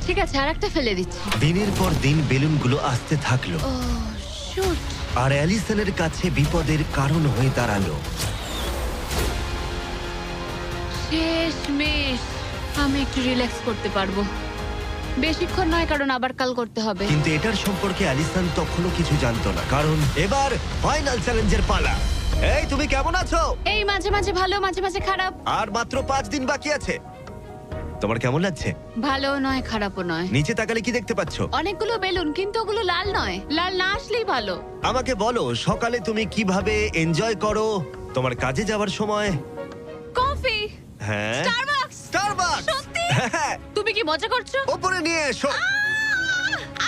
ঠিক আছে, আর একটা ফেলে দিচ্ছি। দিনের পর দিন বেলুনগুলো আসতে থাকলো ও শুট। আর অ্যালিসনের কাছে বিপদের কারণ হয়ে দাঁড়ালো। শেষমেশ আমি একটু রিল্যাক্স করতে পারবো। বেশিক্ষণ নয়, কারণ আবার কাল করতে হবে। কিন্তু এটার সম্পর্কে অ্যালিসন তখনও কিছু জানতো না, কারণ এবার ফাইনাল চ্যালেঞ্জের পালা। এই তুমি কেমন আছো? এই মাঝে মাঝে ভালো, মাঝে মাঝে খারাপ। আর মাত্র 5 দিন বাকি আছে। তোমার কেমন লাগছে? ভালো নয়, খারাপও নয়। নিচে তাকালে কি দেখতে পাচ্ছ? অনেকগুলো বেলুন, কিন্তু ওগুলো লাল নয়। লাল না আসলেই ভালো। আমাকে বলো, সকালে তুমি কিভাবে এনজয় করো তোমার কাজে যাওয়ার সময়? কফি। হ্যাঁ, স্টারবাকস। স্টারবাকস। সত্যি? হ্যাঁ, তুমি কি মজা করছো? ওপরে নিয়ে এসো।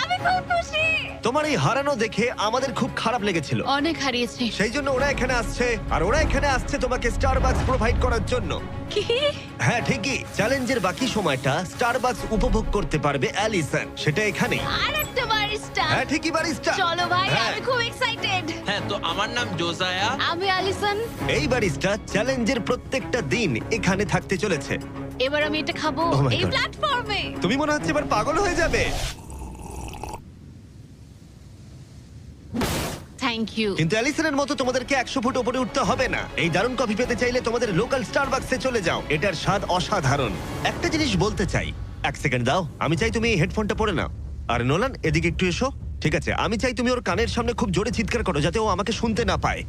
আমি খুব খুশি। তোমার এই হারানো দেখে আমাদের খুব খারাপ লেগেছিল। অনেক হারিয়েছি। সেই জন্য ওরা এখানে আসছে, আর ওরা এখানে আসছে তোমাকে স্টারবাকস প্রোভাইড করার জন্য। কি? হ্যাঁ ঠিকই, চ্যালেঞ্জের বাকি সময়টা স্টারবাকস উপভোগ করতে পারবে অ্যালিসন, সেটা এখানে। আর একটা বারিস্টা। হ্যাঁ ঠিকই, বারিস্টা। চলো ভাই, হ্যাঁ। আমি খুব এক্সাইটেড। হ্যাঁ, তো আমার নাম জোজায়া। আমি অ্যালিসন। এই বারিস্টা চ্যালেঞ্জের প্রত্যেকটা দিন এখানে থাকতে চলেছে। এবার আমি এটা খাবো Oh my এই God. প্ল্যাটফর্মে। তুমি মনে হচ্ছে এবার পাগল হয়ে যাবে। Thank you. কিন্তু অ্যালিসনের মতো তোমাদেরকে 100 ফুট উপরে উঠতে হবে না। এই দারুণ কফি পেতে চাইলে তোমাদের লোকাল স্টারবাকসে চলে যাও। এটার স্বাদ অসাধারণ। একটা জিনিস বলতে চাই, 1 সেকেন্ড দাও। আমি চাই তুমি এই হেডফোনটা পরে নাও। আর নোলান, এদিকে একটু এসো। ঠিক আছে, আমি চাই তুমি ওর কানের সামনে খুব জোরে চিৎকার করো, যাতে ও আমাকে শুনতে না পায়।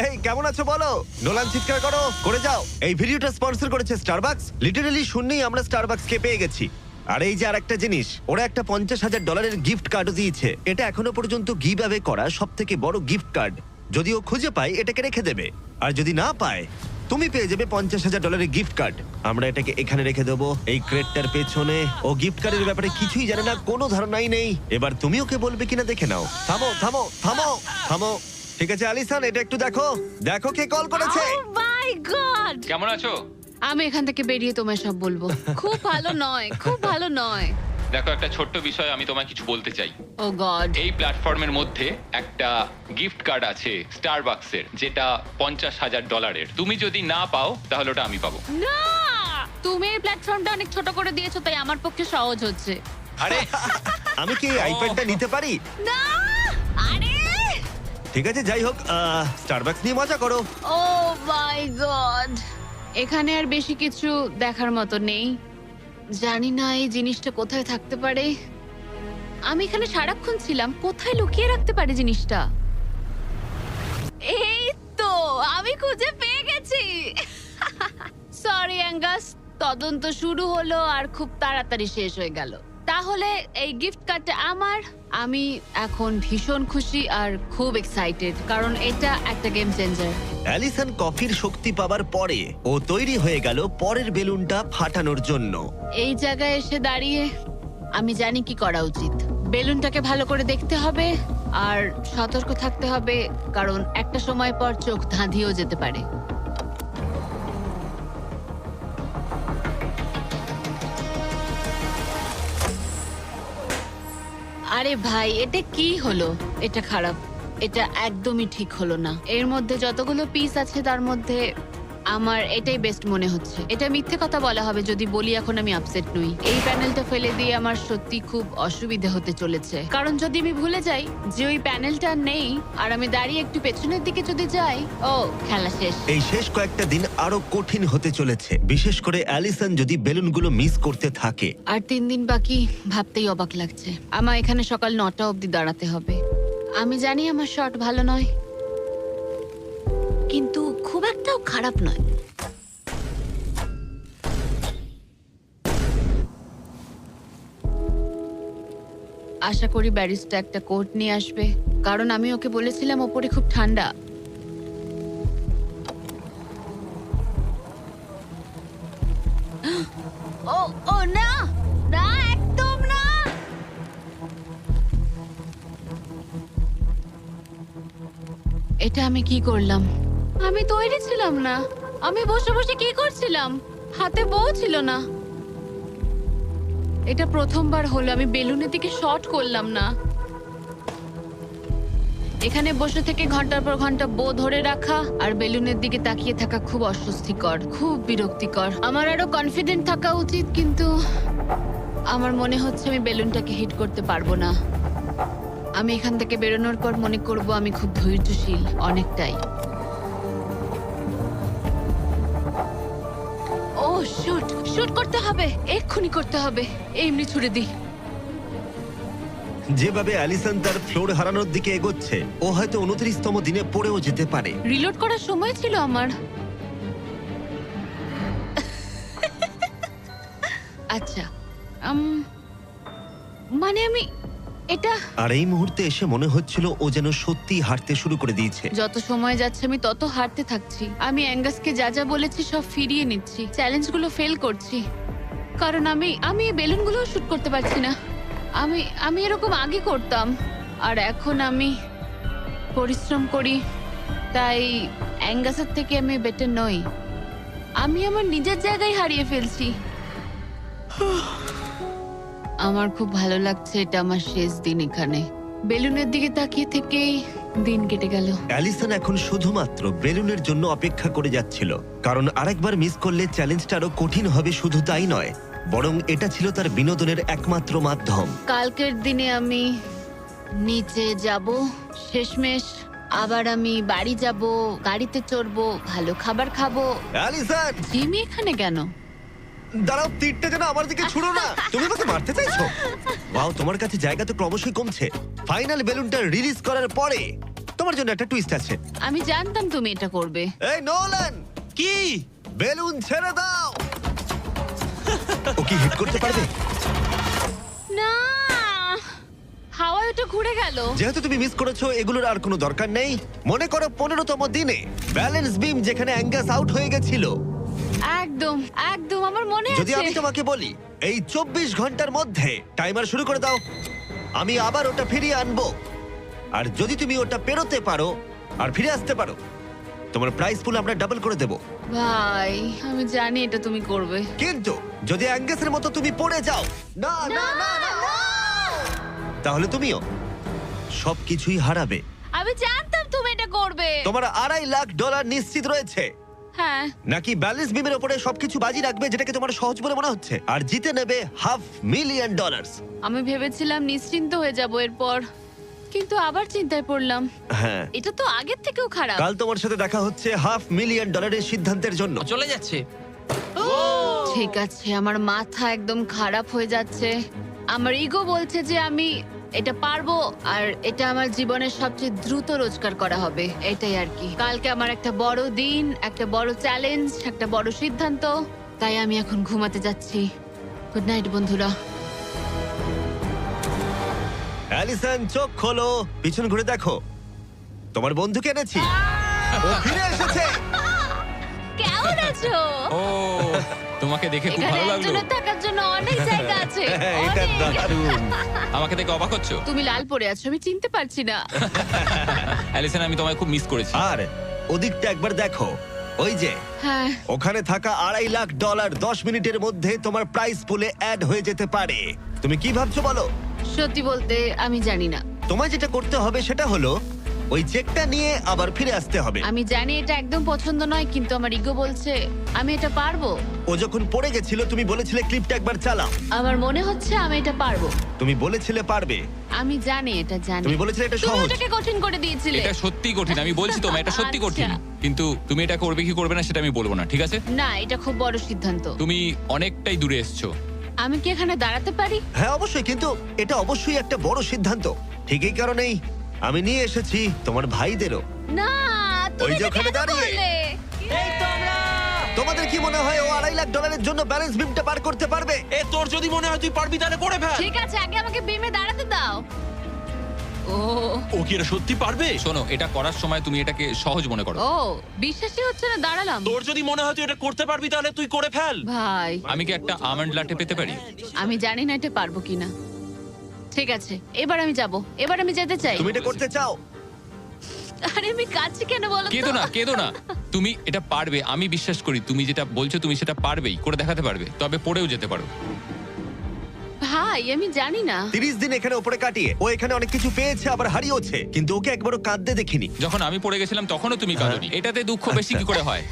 এই কেমন আছো বলো? নোলান, চিৎকার করো, করে যাও। এই ভিডিওটা স্পন্সর করেছে স্টারবাকস। লিটারালি শূন্যেই আমরা স্টারবাকসকে পেয়ে গেছি। আর এই যে আরেকটা জিনিস, ওরা একটা $50,000 গিফট কার্ডও দিয়েছে। এটা এখনো পর্যন্ত গিভ অ্যাওয়ে করা সবথেকে বড় গিফট কার্ড। যদি ও খুঁজে পায়, এটাকে রেখে দেবে। আর যদি না পায়, তুমি পেয়ে যাবে $50,000 গিফট কার্ড। আমরা এটাকে এখানে রেখে দেবো, এই ক্রেটটার পেছনে। ও গিফট কার্ডের ব্যাপারে কিছুই জানে না, কোনো ধারণাই নেই। এবার তুমি ওকে বলবে কিনা দেখে নাও। থামো থামো থামো থামো। ঠিক আছে অ্যালিসন, এটা একটু দেখো। দেখো কে কল করেছে। ও মাই গড। কেমন আছো? আমি এখান থেকে বেরিয়ে তোমায় সব বলবো। খুব ভালো নয়, খুব ভালো নয়। দেখো, একটা ছোট্ট বিষয় আমি তোমায় কিছু বলতে চাই। ও গড। এই প্ল্যাটফর্মের মধ্যে একটা গিফট কার্ড আছে স্টারবাকসের, যেটা $50,000। তুমি যদি না পাও, তাহলে ওটা আমি পাবো। না, তুমি এই প্ল্যাটফর্মটা অনেক ছোট করে দিয়েছো, তাই আমার পক্ষে সহজ হচ্ছে। আরে আমি কি এই আইপ্যাডটা নিতে পারি? না, আরে ঠিক আছে, যাই হোক, স্টারবাকস নিয়ে মজা করো। ও মাই গড। এখানে আর বেশি কিছু দেখার মতো নেই। জানি না এই জিনিসটা কোথায় থাকতে পারে। আমি এখানে সারাক্ষণ ছিলাম, কোথায় লুকিয়ে রাখতে পারে জিনিসটা? এই তো, আমি খুঁজে পেয়ে গেছি। সরি অ্যাঙ্গাস, তদন্ত শুরু হলো আর খুব তাড়াতাড়ি শেষ হয়ে গেল। তাহলে এই গিফট কার্ডটা আমার। আমি এখন ভীষণ খুশি আর খুব এক্সাইটেড, কারণ এটা একটা গেম চেঞ্জার। অ্যালিসন কফির শক্তি পাবার পরে ও তৈরি হয়ে গেল পরের বেলুনটা ফাটানোর জন্য। এই জায়গায় এসে দাঁড়িয়ে আমি জানি কি করা উচিত। বেলুনটাকে ভালো করে দেখতে হবে আর সতর্ক থাকতে হবে, কারণ একটা সময় পর চোখ ধাঁধিয়েও যেতে পারে। আরে ভাই, এটা কি হলো? এটা খারাপ। এটা একদমই ঠিক হলো না। এর মধ্যে যতগুলো পিস আছে তার মধ্যে আমার এটাই বেস্ট মনে হচ্ছে। এটা মিথ্যে কথা বলা হবে যদি বলি এখন আমি আপসেট নই। এই প্যানেলটা ফেলে দিয়ে আমার সত্যি খুব অসুবিধা হতে চলেছে, কারণ যদি আমি ভুলে যাই যে ওই প্যানেলটা নেই আর আমি দাঁড়িয়ে একটু পেছনের দিকে যদি যাই, ও খেলা শেষ। এই শেষ কয়েকটা দিন আরো কঠিন হতে চলেছে, বিশেষ করে অ্যালিসন যদি বেলুনগুলো মিস করতে থাকে। আর 3 দিন বাকি, ভাবতেই অবাক লাগছে। আমার এখানে সকাল 9টা অবধি দাঁড়াতে হবে। আমি জানি আমার শট ভালো নয়, কিন্তু খুব একটাও খারাপ নয়। আশা করি ব্যারিস্টা একটা কোট নিয়ে আসবে, কারণ আমি ওকে বলেছিলাম ওপরে খুব ঠান্ডা। ও ও না না, একদম না। এটা আমি কি করলাম? আমি তৈরি ছিলাম না। আমি বসে বসে কি করছিলাম? হাতে বউ ছিল না। এটা প্রথমবার হলো আমি বেলুনের দিকে শট করলাম না। এখানে বসে থেকে ঘন্টার পর ঘন্টা বো ধরে রাখা আর বেলুনের দিকে তাকিয়ে থাকা খুব অস্বস্তিকর, খুব বিরক্তিকর। আমার আরো কনফিডেন্ট থাকা উচিত, কিন্তু আমার মনে হচ্ছে আমি বেলুনটাকে হিট করতে পারবো না। আমি এখান থেকে বেরোনোর পর মনে করব আমি খুব ধৈর্যশীল, অনেকটাই। ও শুট শুট করতে হবে, এক্ষুনি করতে হবে। এমনি ছুড়ে দিই। যেভাবে অ্যালিসন তার ফ্লোর হারানোর দিকে এগোচ্ছে, ও হয়তো 29তম দিনে পড়েও যেতে পারে। রিলোড করার সময় ছিল আমার। আচ্ছা, মানে আমি এটা আর এই মুহূর্তে এসে মনে হচ্ছিল ও যেন সত্যি হাঁটতে শুরু করে দিয়েছে। যত সময় যাচ্ছে আমি তত হারতে থাকছি। আমি অ্যাঙ্গাসকে যা যা বলেছি সব ফিরিয়ে নিচ্ছি, চ্যালেঞ্জগুলো ফেল করছি, কারণ আমি এই বেলুনগুলো শুট করতে পারছি না। আমি এরকম আগে করতাম, আর এখন আমি পরিশ্রম করি, তাই অ্যাঙ্গাসের থেকে আমি বেটার নই। আমি আমার নিজের জায়গায় হারিয়ে ফেলছি। আমার খুব ভালো লাগছে, এটা আমার শেষ দিন এখানে। বেলুনের দিকে তাকিয়ে থেকেই দিন কেটে গেল। অ্যালিসন এখন শুধুমাত্র বেলুনের জন্য অপেক্ষা করে যাচ্ছিল, কারণ আরেকবার মিস করলে চ্যালেঞ্জটা আরো কঠিন হবে। শুধু তাই নয়, বরং এটা ছিল তার বিনোদনের একমাত্র মাধ্যম। কালকের দিনে আমি নিচে যাব, শেষমেশ আবার আমি বাড়ি যাব, গাড়িতে চড়বো, ভালো খাবার খাবো। অ্যালিসন, জিমি এখানে কেন? দাঁড়াও, তীরটা যেন আমার দিকে ছুড়ো না। তুমি আমাকে মারতে চাইছো? ওয়াও, তোমার কাছে জায়গা তো ক্রমশই কমছে। ফাইনাল বেলুনটা রিলিজ করার পরে তোমার জন্য একটা টুইস্ট আছে। আমি জানতাম তুমি এটা করবে। এই নোলান, কি? বেলুন ছেড়ে দাও। ও কি হিট করতে পারবে? না, হাওয়া ওটা ঘুরে গেল। যেহেতু তুমি মিস করেছো, এগুলোর আর কোনো দরকার নেই। মনে করো 15তম দিনে ব্যালেন্স বিম যেখানে অ্যাঙ্গাস আউট হয়ে গেছিল। একদম একদম আমার মনে যদি আমি আছে। তোমাকে বলি এই 24 ঘন্টার মধ্যে টাইমার শুরু করে দাও, আমি আবার ওটা ফিরিয়ে আনবো। আর যদি তুমি ওটা পেরোতে পারো আর ফিরে আসতে পারো, তোমার প্রাইস পুল আমরা ডাবল করে দেব। ভাই, আমি জানি এটা তুমি করবে। কিন্তু যদি অ্যাঙ্গাসের মতো তুমি পড়ে যাও, না না না না, তাহলে তুমিও সবকিছুই হারাবে। আমি জানতাম তুমি এটা করবে। তোমার $2.5 লাখ নিশ্চিত রয়েছে। হ্যাঁ, নাকি ব্যালেন্স বিমের উপরে সবকিছু বাজি রাখবে, যেটাকে তোমার সহজ বলে মনে হচ্ছে, আর জিতে নেবে $500,000? আমি ভেবেছিলাম নিশ্চিন্ত হয়ে যাব এরপর, কিন্তু আবার চিন্তায় পড়লাম। হ্যাঁ, এটা তো আগের থেকেও খারাপ। কাল তোমার সাথে দেখা হচ্ছে $500,000 সিদ্ধান্তের জন্য। চলে যাচ্ছে। ঠিক আছে, আমার মাথা একদম খারাপ হয়ে যাচ্ছে। আমার ইগো বলছে যে আমি এটা পারবো, আর এটা আমার জীবনের সবচেয়ে দ্রুত রোজগার করা হবে। এটাই আর কি। কালকে আমার একটা বড় দিন, একটা বড় চ্যালেঞ্জ, একটা বড় সিদ্ধান্ত। তাই আমি এখন ঘুমাতে যাচ্ছি। গুড নাইট বন্ধুরা। অ্যালিসন, চোখ খোলো, পিছন ঘুরে দেখো, তোমার বন্ধুকে এনেছি। ও ফিরে এসেছে। কেমন আছো? ও, তোমাকে দেখে খুব এখানে ভালো লাগলো। একজনের থাকার জন্য অনেক জায়গা আছে। হ্যাঁ, এটা অনেক। দারুণ। আমাকে দেখে অবাক হচ্ছ? তুমি লাল পরে আছো, আমি চিনতে পারছি না। অ্যালিসন, আমি তোমায় খুব মিস করেছি। আর ওদিকটা একবার দেখো, ওই যে হ্যাঁ, ওখানে থাকা $2.5 লাখ 10 মিনিটের মধ্যে তোমার প্রাইস পুলে অ্যাড হয়ে যেতে পারে। তুমি কি ভাবছো বলো? সত্যি বলতে আমি জানি না। তোমায় যেটা করতে হবে সেটা হলো ওই চেকটা নিয়ে আবার ফিরে আসতে হবে। আমি জানি এটা একদম পছন্দ নয়, কিন্তু আমার ইগো বলছে আমি এটা পারবো। ও যখন পড়ে গেছিল তুমি বলেছিলে ক্লিপটা একবার চালাও। আমার মনে হচ্ছে আমি এটা পারবো। তুমি বলেছিলে পারবে। আমি জানি এটা জানি। তুমি বলেছিলে এটা তুমি সহজ। ওটাকে কঠিন করে দিয়েছিলে। এটা সত্যি কঠিন, আমি বলছি তোমায় এটা সত্যি কঠিন। আচ্ছা। কিন্তু তুমি এটা করবে কি করবে না সেটা আমি বলবো না, ঠিক আছে? না, এটা খুব বড় সিদ্ধান্ত। তুমি অনেকটাই দূরে এসছো। আমি কি এখানে দাঁড়াতে পারি? হ্যাঁ অবশ্যই, কিন্তু এটা অবশ্যই একটা বড় সিদ্ধান্ত। ঠিক এই কারণেই আমি নিয়ে এসেছি তোমার ভাইদেরও। না, তুমি ওই যে এটা ওখানে কেন দাঁড়িয়ে। করলে? তোমাদের কি মনে হয় ও $2.5 লাখ জন্য ব্যালেন্স বিমটা পার করতে পারবে? এ তোর যদি মনে হয় তুই পারবি তাহলে করে ফেল। ঠিক আছে, আগে আমাকে বিমে দাঁড়াতে দাও। ও ও কি এটা সত্যি পারবে? শোনো, এটা করার সময় তুমি এটাকে সহজ মনে করো। ও বিশ্বাসই হচ্ছে না, দাঁড়ালাম। তোর যদি মনে হয় তুই এটা করতে পারবি তাহলে তুই করে ফেল। ভাই, আমি কি একটা আমন্ড লাটে পেতে পারি? আমি জানি না এটা পারবো কিনা। ঠিক আছে, এবার আমি যাব, এবার আমি যেতে চাই। তুমি এটা করতে চাও? আরে আমি কাছে কেন বলো তো? কেঁদো না, কেঁদো না। তুমি এটা পারবে, আমি বিশ্বাস করি। তুমি যেটা বলছো তুমি সেটা পারবেই, করে দেখাতে পারবে। তবে পড়েও যেতে পারো। ভাই আমি জানি না। 30 দিন এখানে উপরে কাটিয়ে ও এখানে অনেক কিছু পেয়েছে আবার হারিয়েছে, কিন্তু ওকে একবারও কাঁদতে দেখিনি। যখন আমি পড়ে গেছিলাম তখনও তুমি কাঁদোনি। এটাতে দুঃখ বেশি কি করে হয়?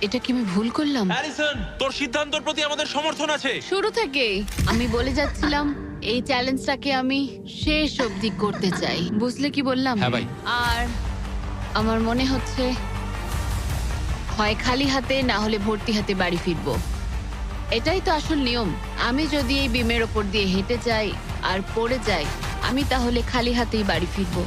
এটা কি আমি ভুল করলাম? অ্যালিসন, তোর সিদ্ধান্তের প্রতি আমাদের সমর্থন আছে। শুরু থেকেই আমি বলে যাচ্ছিলাম এই চ্যালেঞ্জটাকে আমি শেষ অবধি করতে চাই, বুঝলে কি বললাম? হ্যাঁ ভাই। আর আমার মনে হচ্ছে হয় খালি হাতে না হলে ভর্তি হাতে বাড়ি ফিরবো। এটাই তো আসল নিয়ম। আমি যদি এই বিমের ওপর দিয়ে হেঁটে যাই আর পড়ে যাই, আমি তাহলে খালি হাতেই বাড়ি ফিরবো।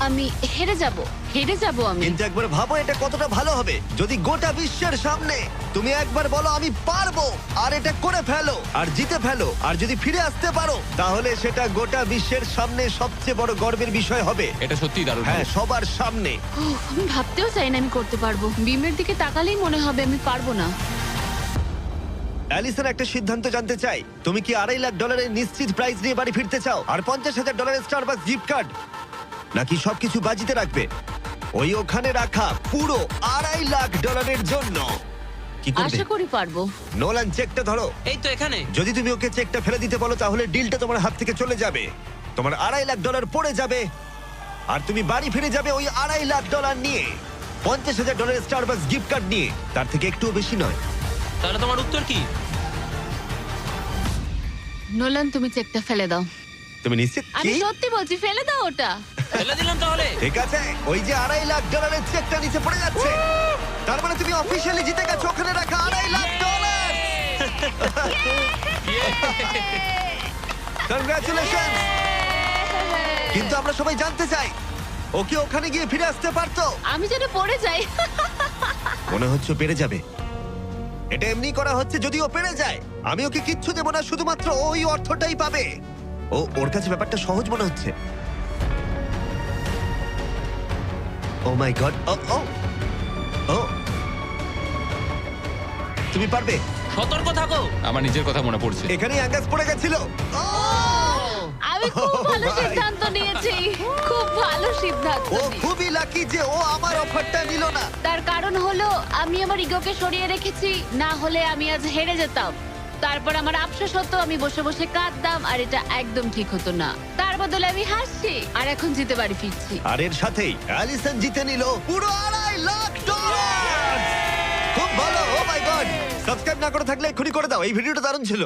আমি হেরে যাব আমি। কিন্তু একবার ভাবো এটা কতটা ভালো হবে যদি গোটা বিশ্বের সামনে তুমি একবার বলো আমি পারবো, আর এটা করে ফেলো আর জিতে ফেলো। আর যদি ফিরে আসতে পারো তাহলে সেটা গোটা বিশ্বের সামনে সবচেয়ে বড় গর্বের বিষয় হবে। এটা সত্যিই দারুণ। হ্যাঁ, সবার সামনে। উফ, আমি ভাবতেও চাই না আমি করতে পারবো। বিমের দিকে তাকালেই মনে হবে আমি পারবো না। অ্যালিসন একটা সিদ্ধান্ত জানতে চাই, তুমি কি $2.5 লাখ নিশ্চিত প্রাইজ নিয়ে বাড়ি ফিরতে চাও আর $50,000 স্টারবাকস গিফট কার্ড, নাকি সবকিছু বাজিতে রাখবে ওই ওখানে রাখা পুরো $2.5 লাখ জন্য? কি করবে? আশা করি পারবো। নোলান, চেকটা ধরো। এই তো এখানে। যদি তুমি ওকে চেকটা ফেলে দিতে বলো তাহলে ডিলটা তোমার হাত থেকে চলে যাবে, তোমার $2.5 লাখ পড়ে যাবে, আর তুমি বাড়ি ফিরে যাবে ওই $2.5 লাখ নিয়ে, $50,000 স্টারবাকস গিফট কার্ড নিয়ে। তার থেকে একটুও বেশি নয়। তাহলে তোমার উত্তর কি? নোলান, তুমি চেকটা ফেলে দাও। তুমি নিশ্চিত? আমি কি? সত্যি বলছি, ফেলে দাও ওটা। ফেলে দিলাম তাহলে। ঠিক আছে, ওই যে $2.5 লাখ চেকটা নিচে পড়ে যাচ্ছে, তার মানে তুমি অফিশিয়ালি জিতে গেছো ওখানে রাখা $2.5 লাখ। কনগ্রাচুলেশন। কিন্তু আমরা সবাই জানতে চাই ও কি ওখানে গিয়ে ফিরে আসতে পারতো? আমি যেন পড়ে যাই। মনে হচ্ছে ও পেরে যাবে। এটা এমনি করা হচ্ছে যদি ও পেরে যায়। আমি ওকে কিচ্ছু দেবো না, শুধুমাত্র ওই অর্থটাই পাবে। ওর কাছে ব্যাপারটা সহজ মনে হচ্ছে। ও মাই গড। ও ও ও তুমি পারবে। সতর্ক থাকো। আমার নিজের কথা মনে পড়ছে। এখানেই অ্যাঙ্গাস পড়ে গেছিল। আমি খুব ভালো সিদ্ধান্ত নিয়েছি, খুব ভালো সিদ্ধান্ত ও নিয়েছি। খুবই লাকি যে ও আমার অফারটা নিল না। তার কারণ হলো আমি আমার ইগোকে সরিয়ে রেখেছি, না হলে আমি আজ হেরে যেতাম। তারপর আমার আফসোস হতো, আমি বসে বসে কাঁদতাম, আর এটা একদম ঠিক হতো না। তার বদলে আমি হাসছি, আর এখন জিতে বাড়ি ফিরছি। আর এর সাথেই অ্যালিসন জিতে নিল পুরো $2.5 লাখ। খুব ভালো। ও মাই গড। সাবস্ক্রাইব না করে থাকলে এক্ষুনি করে দাও, এই ভিডিওটা দারুণ ছিল।